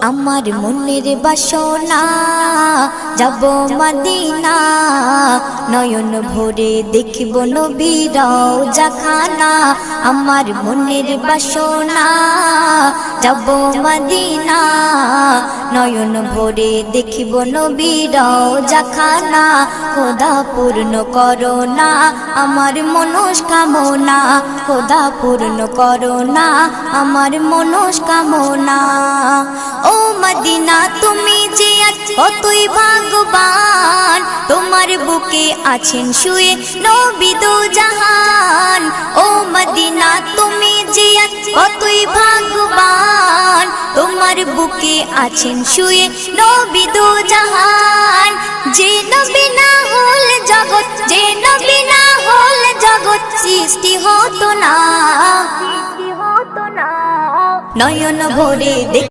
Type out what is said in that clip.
আমার মনের বাসনা যাব মদিনা, নয়ন ভরে দেখিব নবীর রওজাখানা। আমার মনের বাসনা যাব মদিনা, নয়ন ভরে দেখিব নবীর রওজাখানা। খোদা পূর্ণ করো না আমার মনস্কামনা, খোদা পূর্ণ করো না আমার মনস্কামনা। ও মদিনা তুমি যে কতই ভাগ্যবান, তোমার বুকে আছেন শুয়ে নবী দো জাহান। ও মদিনা তুমি যে কতই ভাগ্যবান, তোমার বুকে আছেন শুয়ে নবী দো জাহান। যে নবী না হল জগৎ, যে নবী না হল জগৎ সৃষ্টি হতো না। নয়ন ভরে